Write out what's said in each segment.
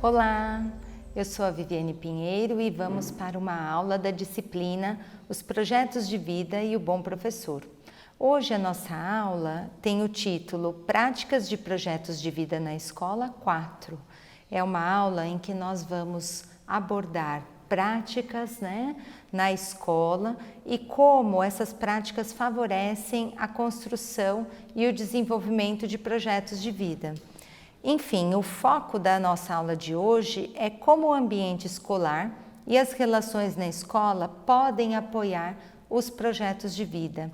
Olá, eu sou a Viviane Pinheiro e vamos para uma aula da disciplina Os Projetos de Vida e o Bom Professor. Hoje a nossa aula tem o título Práticas de Projetos de Vida na Escola 4. É uma aula em que nós vamos abordar práticas na escola e como essas práticas favorecem a construção e o desenvolvimento de projetos de vida. Enfim, o foco da nossa aula de hoje é como o ambiente escolar e as relações na escola podem apoiar os projetos de vida.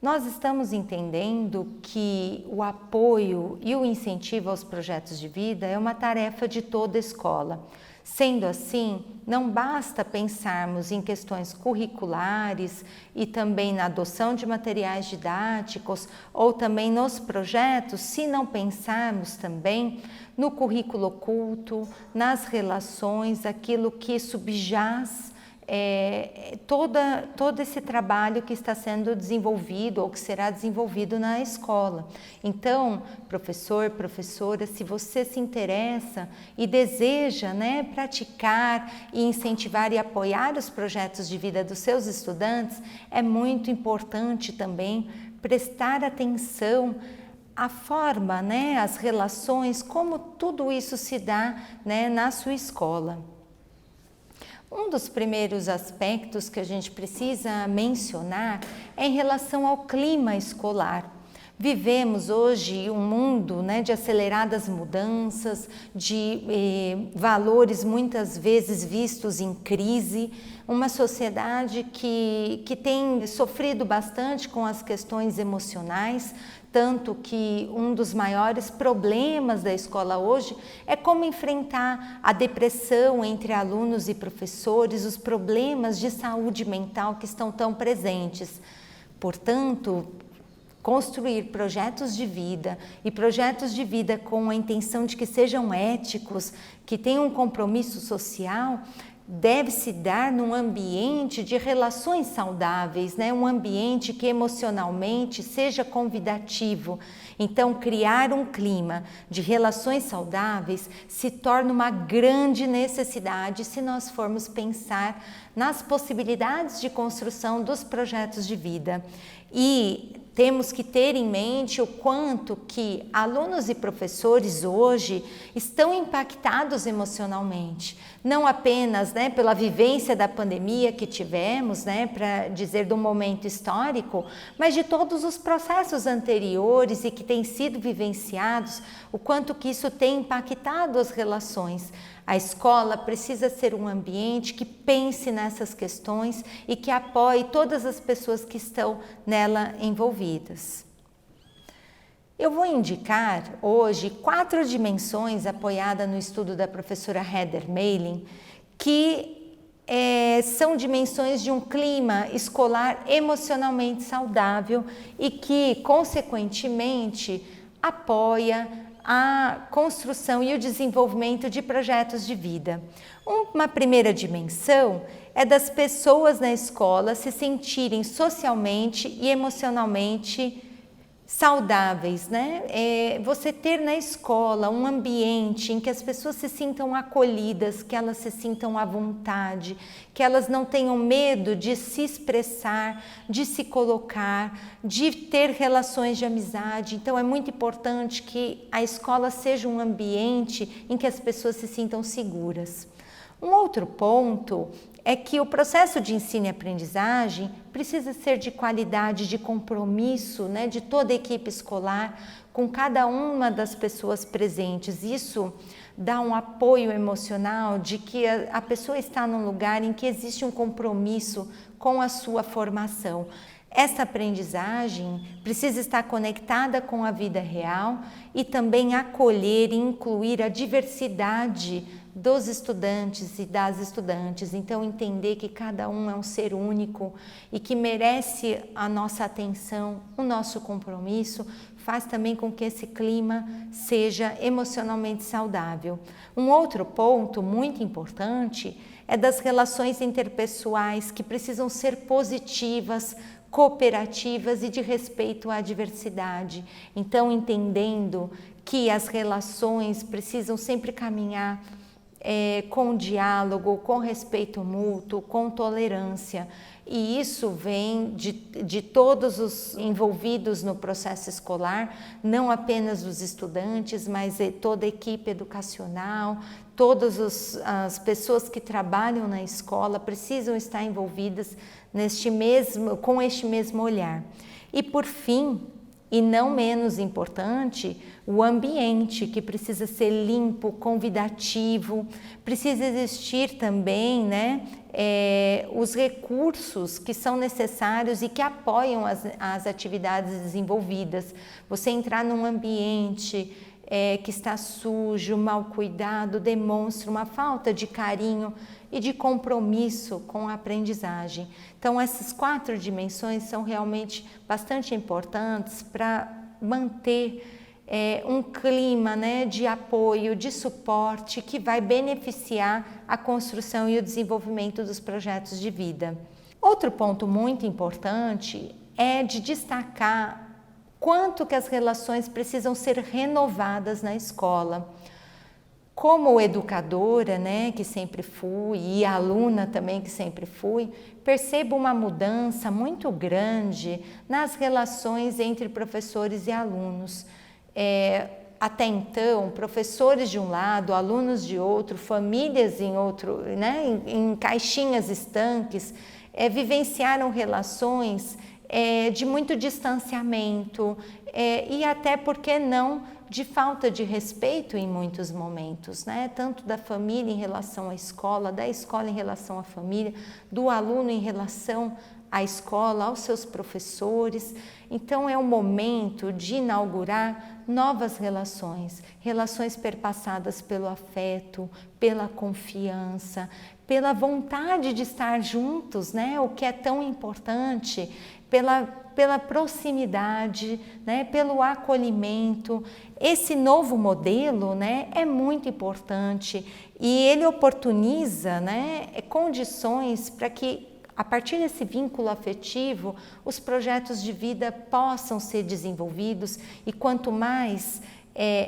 Nós estamos entendendo que o apoio e o incentivo aos projetos de vida é uma tarefa de toda a escola. Sendo assim, não basta pensarmos em questões curriculares e também na adoção de materiais didáticos ou também nos projetos, se não pensarmos também no currículo oculto, nas relações, aquilo que subjaz todo esse trabalho que está sendo desenvolvido ou que será desenvolvido na escola. Então, professor, professora, se você se interessa e deseja praticar e incentivar e apoiar os projetos de vida dos seus estudantes, é muito importante também prestar atenção à forma, as relações, como tudo isso se dá na sua escola. Um dos primeiros aspectos que a gente precisa mencionar é em relação ao clima escolar. Vivemos hoje um mundo de aceleradas mudanças, de valores muitas vezes vistos em crise, uma sociedade que tem sofrido bastante com as questões emocionais, tanto que um dos maiores problemas da escola hoje é como enfrentar a depressão entre alunos e professores, os problemas de saúde mental que estão tão presentes. Portanto, construir projetos de vida e projetos de vida com a intenção de que sejam éticos, que tenham um compromisso social, deve se dar num ambiente de relações saudáveis, um ambiente que emocionalmente seja convidativo. Então, criar um clima de relações saudáveis se torna uma grande necessidade se nós formos pensar nas possibilidades de construção dos projetos de vida. E temos que ter em mente o quanto que alunos e professores hoje estão impactados emocionalmente, não apenas pela vivência da pandemia que tivemos, para dizer do momento histórico, mas de todos os processos anteriores e que têm sido vivenciados, o quanto que isso tem impactado as relações. A escola precisa ser um ambiente que pense nessas questões e que apoie todas as pessoas que estão nela envolvidas. Eu vou indicar hoje 4 dimensões apoiadas no estudo da professora Heather Mayling, que são dimensões de um clima escolar emocionalmente saudável e que, consequentemente, apoia a construção e o desenvolvimento de projetos de vida. Uma primeira dimensão é das pessoas na escola se sentirem socialmente e emocionalmente saudáveis, você ter na escola um ambiente em que as pessoas se sintam acolhidas, que elas se sintam à vontade, que elas não tenham medo de se expressar, de se colocar, de ter relações de amizade. Então é muito importante que a escola seja um ambiente em que as pessoas se sintam seguras. Um outro ponto é que o processo de ensino e aprendizagem precisa ser de qualidade, de compromisso, de toda a equipe escolar, com cada uma das pessoas presentes. Isso dá um apoio emocional de que a pessoa está num lugar em que existe um compromisso com a sua formação. Essa aprendizagem precisa estar conectada com a vida real e também acolher e incluir a diversidade dos estudantes e das estudantes. Então, entender que cada um é um ser único e que merece a nossa atenção, o nosso compromisso, faz também com que esse clima seja emocionalmente saudável. Um outro ponto muito importante é das relações interpessoais que precisam ser positivas, cooperativas e de respeito à diversidade. Então, entendendo que as relações precisam sempre caminhar com diálogo, com respeito mútuo, com tolerância. E isso vem de todos os envolvidos no processo escolar, não apenas os estudantes, mas toda a equipe educacional, todas as pessoas que trabalham na escola precisam estar envolvidas com este mesmo olhar. E por fim, e não menos importante, o ambiente, que precisa ser limpo, convidativo, precisa existir também, os recursos que são necessários e que apoiam as atividades desenvolvidas. Você entrar num ambiente que está sujo, mal cuidado, demonstra uma falta de carinho e de compromisso com a aprendizagem. Então, essas 4 dimensões são realmente bastante importantes para manter um clima de apoio, de suporte, que vai beneficiar a construção e o desenvolvimento dos projetos de vida. Outro ponto muito importante é de destacar quanto que as relações precisam ser renovadas na escola. Como educadora, que sempre fui, e aluna também que sempre fui, percebo uma mudança muito grande nas relações entre professores e alunos. Até então, professores de um lado, alunos de outro, famílias em outro, em caixinhas estanques, vivenciaram relações de muito distanciamento e até, por que não, de falta de respeito em muitos momentos, tanto da família em relação à escola, da escola em relação à família, do aluno em relação à escola, aos seus professores. Então é o momento de inaugurar novas relações, relações perpassadas pelo afeto, pela confiança, pela vontade de estar juntos, o que é tão importante, pela proximidade, pelo acolhimento. Esse novo modelo é muito importante e ele oportuniza condições para que, a partir desse vínculo afetivo, os projetos de vida possam ser desenvolvidos, e quanto mais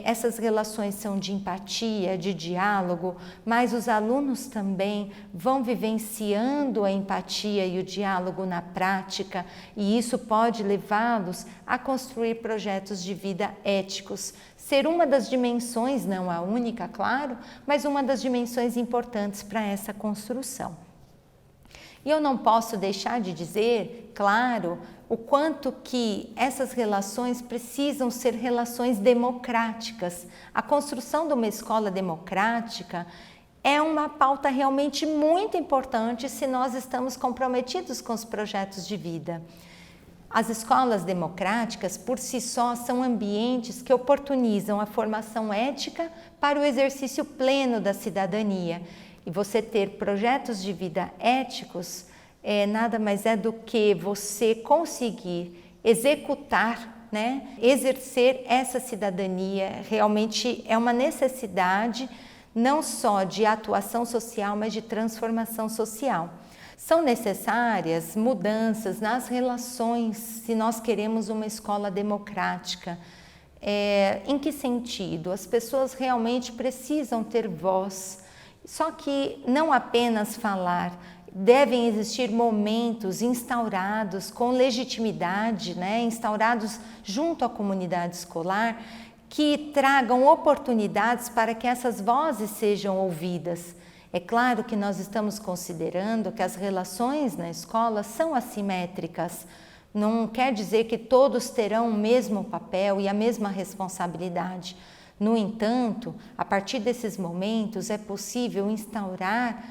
essas relações são de empatia, de diálogo, mas os alunos também vão vivenciando a empatia e o diálogo na prática, e isso pode levá-los a construir projetos de vida éticos. Ser uma das dimensões, não a única, claro, mas uma das dimensões importantes para essa construção. E eu não posso deixar de dizer, claro, o quanto que essas relações precisam ser relações democráticas. A construção de uma escola democrática é uma pauta realmente muito importante se nós estamos comprometidos com os projetos de vida. As escolas democráticas, por si só, são ambientes que oportunizam a formação ética para o exercício pleno da cidadania. E você ter projetos de vida éticos nada mais é do que você conseguir executar, exercer essa cidadania. Realmente é uma necessidade não só de atuação social, mas de transformação social. São necessárias mudanças nas relações se nós queremos uma escola democrática. Em que sentido? As pessoas realmente precisam ter voz. Só que não apenas falar, devem existir momentos instaurados com legitimidade, instaurados junto à comunidade escolar, que tragam oportunidades para que essas vozes sejam ouvidas. É claro que nós estamos considerando que as relações na escola são assimétricas. Não quer dizer que todos terão o mesmo papel e a mesma responsabilidade. No entanto, a partir desses momentos é possível instaurar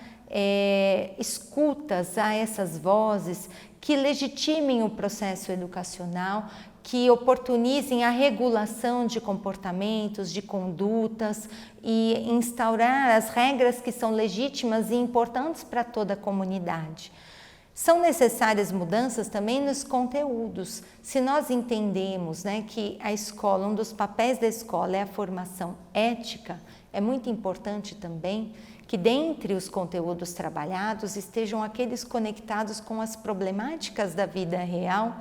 escutas a essas vozes que legitimem o processo educacional, que oportunizem a regulação de comportamentos, de condutas e instaurar as regras que são legítimas e importantes para toda a comunidade. São necessárias mudanças também nos conteúdos. Se nós entendemos que a escola, um dos papéis da escola é a formação ética, é muito importante também que dentre os conteúdos trabalhados estejam aqueles conectados com as problemáticas da vida real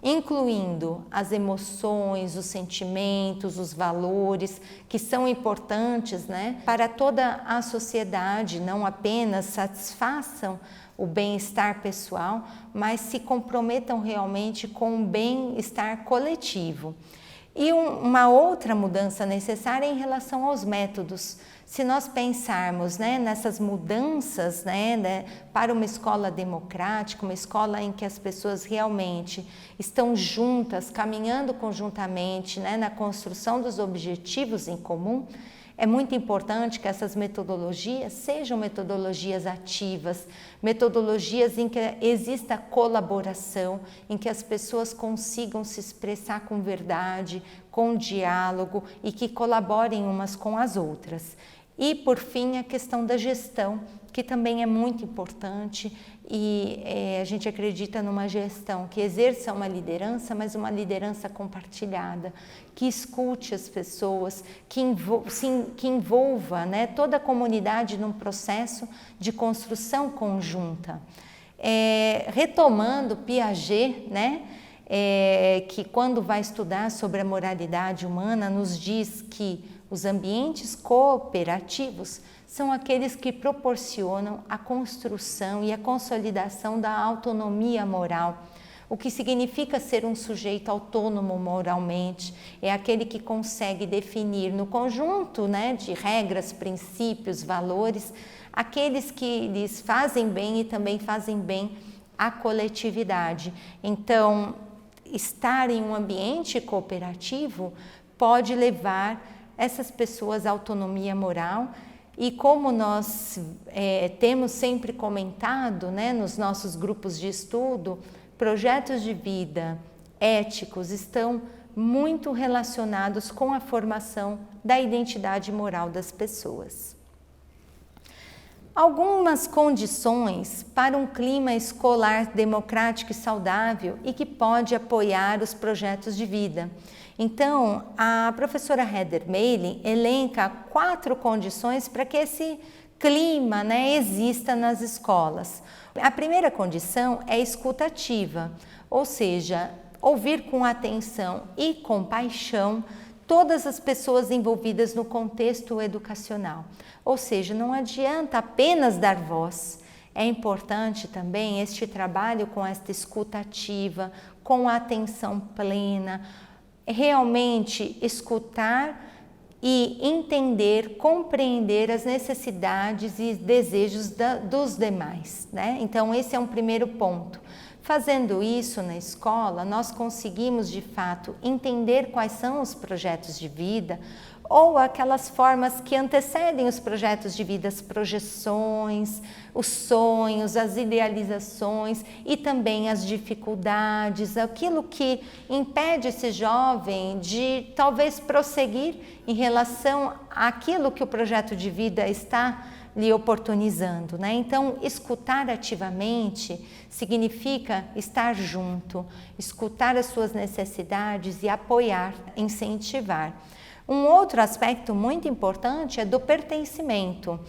incluindo as emoções, os sentimentos, os valores, que são importantes, né, para toda a sociedade, não apenas satisfaçam o bem-estar pessoal, mas se comprometam realmente com o bem-estar coletivo. E uma outra mudança necessária é em relação aos métodos. Se nós pensarmos, né, nessas mudanças, né, para uma escola democrática, uma escola em que as pessoas realmente estão juntas, caminhando conjuntamente, né, na construção dos objetivos em comum, é muito importante que essas metodologias sejam metodologias ativas, metodologias em que exista colaboração, em que as pessoas consigam se expressar com verdade, com diálogo e que colaborem umas com as outras. E, por fim, a questão da gestão, que também é muito importante e a gente acredita numa gestão que exerça uma liderança, mas uma liderança compartilhada, que escute as pessoas, que envolva, né, toda a comunidade num processo de construção conjunta. Retomando Piaget, né, que quando vai estudar sobre a moralidade humana, nos diz que os ambientes cooperativos são aqueles que proporcionam a construção e a consolidação da autonomia moral. O que significa ser um sujeito autônomo moralmente é aquele que consegue definir no conjunto, né, de regras, princípios, valores, aqueles que lhes fazem bem e também fazem bem à coletividade. Então, estar em um ambiente cooperativo pode levar essas pessoas à autonomia moral e, como nós temos sempre comentado, né, nos nossos grupos de estudo, projetos de vida éticos estão muito relacionados com a formação da identidade moral das pessoas. Algumas condições para um clima escolar democrático e saudável e que pode apoiar os projetos de vida. Então, a professora Heather Meili elenca 4 condições para que esse clima, né, exista nas escolas. A primeira condição é escutativa, ou seja, ouvir com atenção e compaixão todas as pessoas envolvidas no contexto educacional. Ou seja, não adianta apenas dar voz, é importante também este trabalho com esta escuta ativa, com a atenção plena, realmente escutar e entender, compreender as necessidades e desejos dos demais, né? Então, esse é um primeiro ponto. Fazendo isso na escola, nós conseguimos de fato entender quais são os projetos de vida ou aquelas formas que antecedem os projetos de vida, as projeções, os sonhos, as idealizações e também as dificuldades, aquilo que impede esse jovem de talvez prosseguir em relação àquilo que o projeto de vida está lhe oportunizando, né? Então, escutar ativamente significa estar junto, escutar as suas necessidades e apoiar, incentivar. Um outro aspecto muito importante é do pertencimento.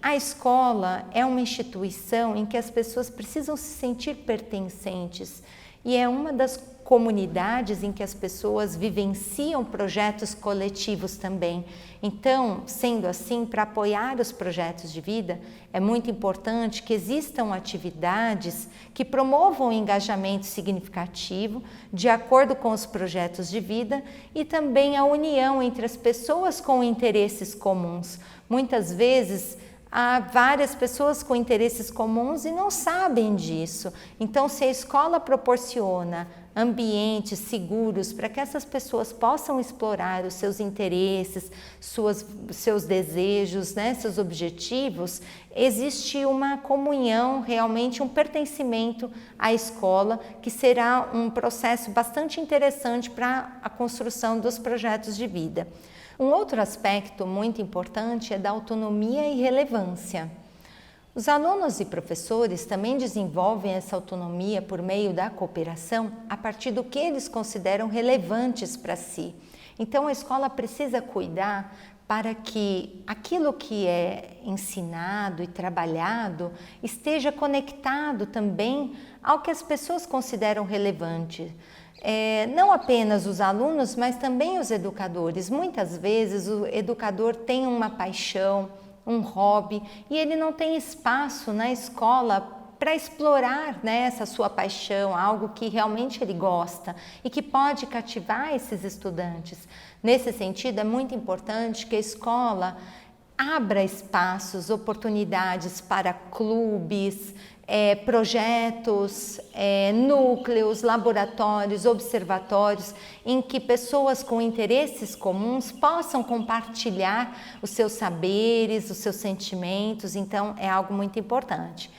A escola é uma instituição em que as pessoas precisam se sentir pertencentes e é uma das comunidades em que as pessoas vivenciam projetos coletivos também. Então, sendo assim, para apoiar os projetos de vida, é muito importante que existam atividades que promovam o engajamento significativo de acordo com os projetos de vida e também a união entre as pessoas com interesses comuns. Muitas vezes, há várias pessoas com interesses comuns e não sabem disso. Então, se a escola proporciona ambientes seguros para que essas pessoas possam explorar os seus interesses, seus desejos, né, seus objetivos, existe uma comunhão, realmente um pertencimento à escola, que será um processo bastante interessante para a construção dos projetos de vida. Um outro aspecto muito importante é da autonomia e relevância. Os alunos e professores também desenvolvem essa autonomia por meio da cooperação a partir do que eles consideram relevantes para si. Então, a escola precisa cuidar para que aquilo que é ensinado e trabalhado esteja conectado também ao que as pessoas consideram relevante. Não apenas os alunos, mas também os educadores. Muitas vezes o educador tem uma paixão, um hobby, e ele não tem espaço na escola para explorar, né, essa sua paixão, algo que realmente ele gosta e que pode cativar esses estudantes. Nesse sentido, é muito importante que a escola abra espaços, oportunidades para clubes, projetos, núcleos, laboratórios, observatórios, em que pessoas com interesses comuns possam compartilhar os seus saberes, os seus sentimentos. Então, é algo muito importante.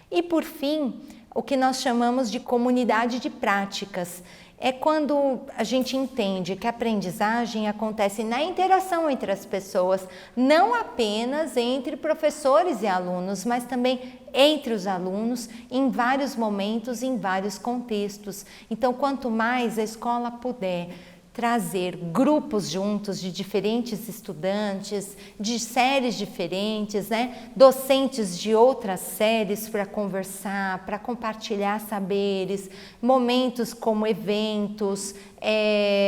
E por fim, o que nós chamamos de comunidade de práticas. É quando a gente entende que a aprendizagem acontece na interação entre as pessoas, não apenas entre professores e alunos, mas também entre os alunos, em vários momentos, em vários contextos. Então, quanto mais a escola puder trazer grupos juntos de diferentes estudantes, de séries diferentes, né? Docentes de outras séries para conversar, para compartilhar saberes, momentos como eventos,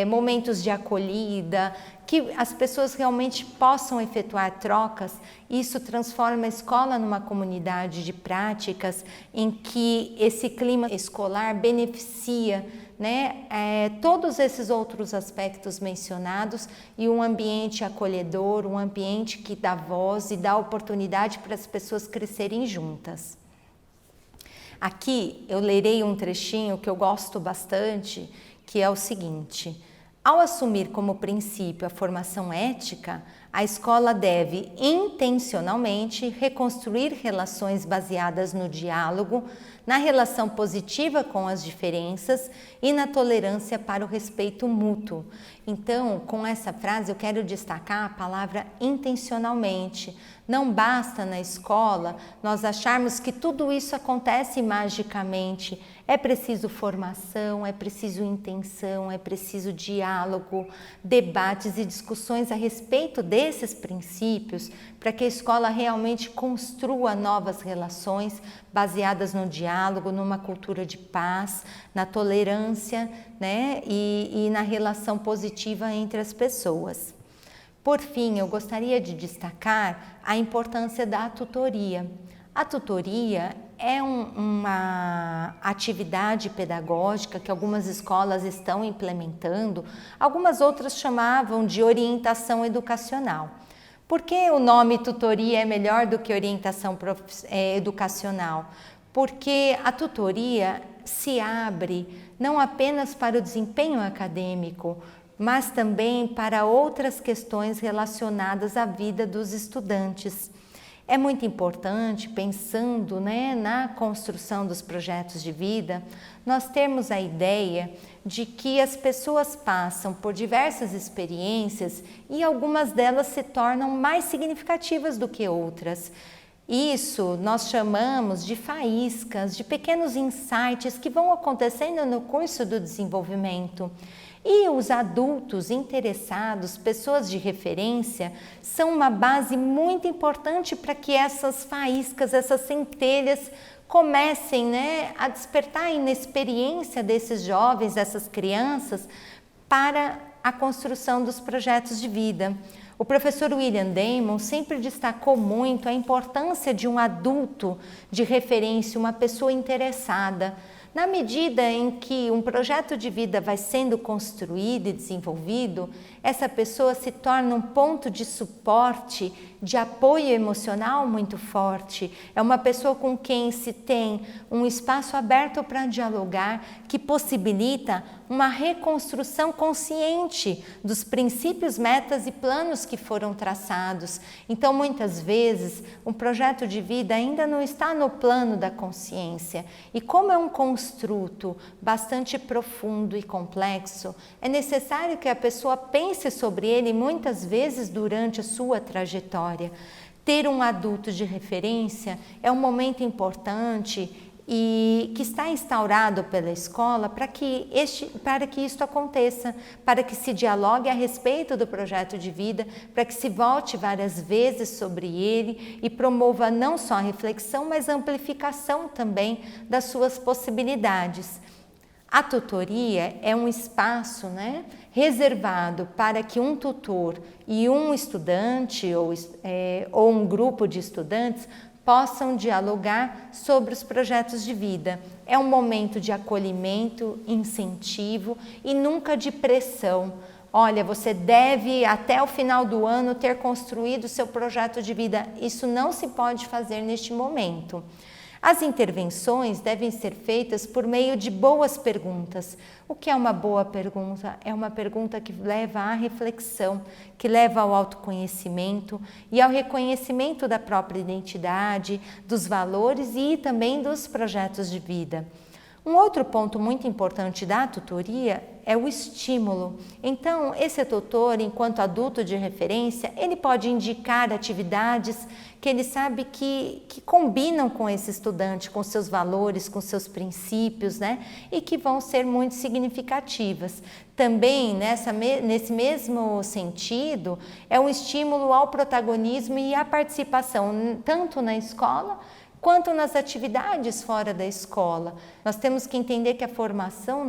momentos de acolhida, que as pessoas realmente possam efetuar trocas. Isso transforma a escola numa comunidade de práticas em que esse clima escolar beneficia, né, todos esses outros aspectos mencionados, e um ambiente acolhedor, um ambiente que dá voz e dá oportunidade para as pessoas crescerem juntas. Aqui eu lerei um trechinho que eu gosto bastante, que é o seguinte: ao assumir como princípio a formação ética, a escola deve intencionalmente reconstruir relações baseadas no diálogo, na relação positiva com as diferenças e na tolerância para o respeito mútuo. Então, com essa frase eu quero destacar a palavra intencionalmente. Não basta na escola nós acharmos que tudo isso acontece magicamente. É preciso formação, é preciso intenção, é preciso diálogo, debates e discussões a respeito desses princípios, para que a escola realmente construa novas relações baseadas no diálogo, numa cultura de paz, na tolerância, né, e na relação positiva entre as pessoas. Por fim, eu gostaria de destacar a importância da tutoria. A tutoria é uma atividade pedagógica que algumas escolas estão implementando, algumas outras chamavam de orientação educacional. Por que o nome tutoria é melhor do que orientação educacional? Porque a tutoria se abre não apenas para o desempenho acadêmico, mas também para outras questões relacionadas à vida dos estudantes. É muito importante, pensando, né, na construção dos projetos de vida, nós termos a ideia de que as pessoas passam por diversas experiências e algumas delas se tornam mais significativas do que outras. Isso nós chamamos de faíscas, de pequenos insights que vão acontecendo no curso do desenvolvimento. E os adultos interessados, pessoas de referência, são uma base muito importante para que essas faíscas, essas centelhas comecem, né, a despertar a inexperiência desses jovens, dessas crianças, para a construção dos projetos de vida. O professor William Damon sempre destacou muito a importância de um adulto de referência, uma pessoa interessada. Na medida em que um projeto de vida vai sendo construído e desenvolvido, essa pessoa se torna um ponto de suporte, de apoio emocional muito forte. É uma pessoa com quem se tem um espaço aberto para dialogar, que possibilita uma reconstrução consciente dos princípios, metas e planos que foram traçados. Então, muitas vezes, um projeto de vida ainda não está no plano da consciência. E como é um construto bastante profundo e complexo, é necessário que a pessoa pense sobre ele muitas vezes durante a sua trajetória. Ter um adulto de referência é um momento importante e que está instaurado pela escola para que isto aconteça, para que se dialogue a respeito do projeto de vida, para que se volte várias vezes sobre ele e promova não só a reflexão, mas a amplificação também das suas possibilidades. A tutoria é um espaço, né, reservado para que um tutor e um estudante ou um grupo de estudantes possam dialogar sobre os projetos de vida. É um momento de acolhimento, incentivo e nunca de pressão. Olha, você deve até o final do ano ter construído seu projeto de vida. Isso não se pode fazer neste momento. As intervenções devem ser feitas por meio de boas perguntas. O que é uma boa pergunta? É uma pergunta que leva à reflexão, que leva ao autoconhecimento e ao reconhecimento da própria identidade, dos valores e também dos projetos de vida. Um outro ponto muito importante da tutoria é o estímulo. Então, esse tutor, enquanto adulto de referência, ele pode indicar atividades que ele sabe que combinam com esse estudante, com seus valores, com seus princípios, né? E que vão ser muito significativas. Também, nesse mesmo sentido, é um estímulo ao protagonismo e à participação, tanto na escola, quanto nas atividades fora da escola. Nós temos que entender que a formação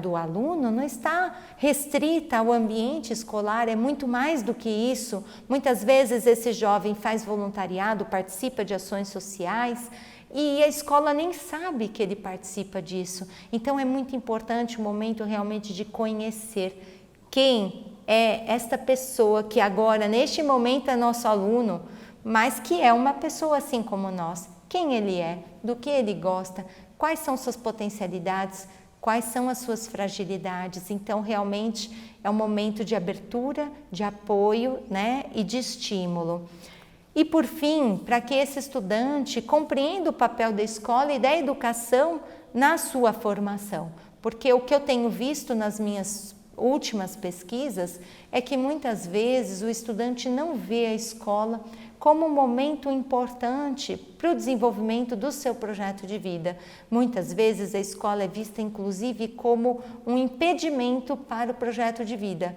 do aluno não está restrita ao ambiente escolar, é muito mais do que isso. Muitas vezes esse jovem faz voluntariado, participa de ações sociais e a escola nem sabe que ele participa disso. Então é muito importante o momento realmente de conhecer quem é esta pessoa que agora, neste momento, é nosso aluno, mas que é uma pessoa assim como nós. Quem ele é, do que ele gosta, quais são suas potencialidades, quais são as suas fragilidades. Então, realmente, é um momento de abertura, de apoio, né, e de estímulo. E, por fim, para que esse estudante compreenda o papel da escola e da educação na sua formação. Porque o que eu tenho visto nas minhas últimas pesquisas é que muitas vezes o estudante não vê a escola como um momento importante para o desenvolvimento do seu projeto de vida. Muitas vezes a escola é vista inclusive como um impedimento para o projeto de vida.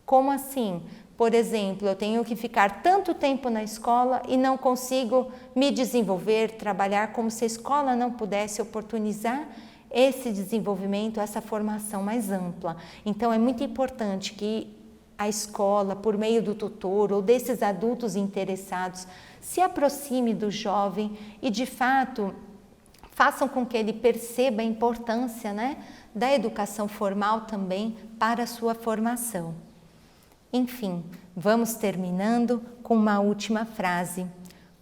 Como assim? Por exemplo, eu tenho que ficar tanto tempo na escola e não consigo me desenvolver, trabalhar, como se a escola não pudesse oportunizar esse desenvolvimento, essa formação mais ampla. Então é muito importante que a escola, por meio do tutor ou desses adultos interessados, se aproxime do jovem e, de fato, façam com que ele perceba a importância, né, da educação formal também para a sua formação. Enfim, vamos terminando com uma última frase.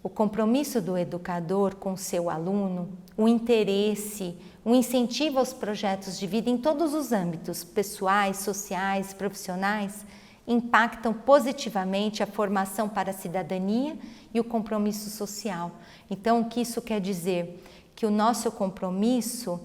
O compromisso do educador com seu aluno, o interesse, o incentivo aos projetos de vida em todos os âmbitos, pessoais, sociais, profissionais, impactam positivamente a formação para a cidadania e o compromisso social. Então, o que isso quer dizer? Que o nosso compromisso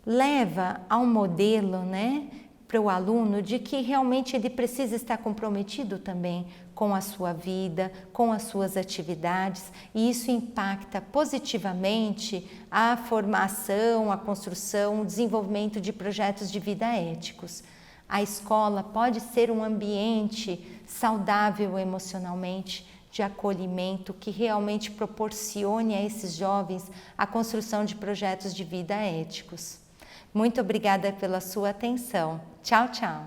leva a um modelo, né, para o aluno de que realmente ele precisa estar comprometido também com a sua vida, com as suas atividades, e isso impacta positivamente a formação, a construção, o desenvolvimento de projetos de vida éticos. A escola pode ser um ambiente saudável emocionalmente, de acolhimento, que realmente proporcione a esses jovens a construção de projetos de vida éticos. Muito obrigada pela sua atenção. Tchau, tchau.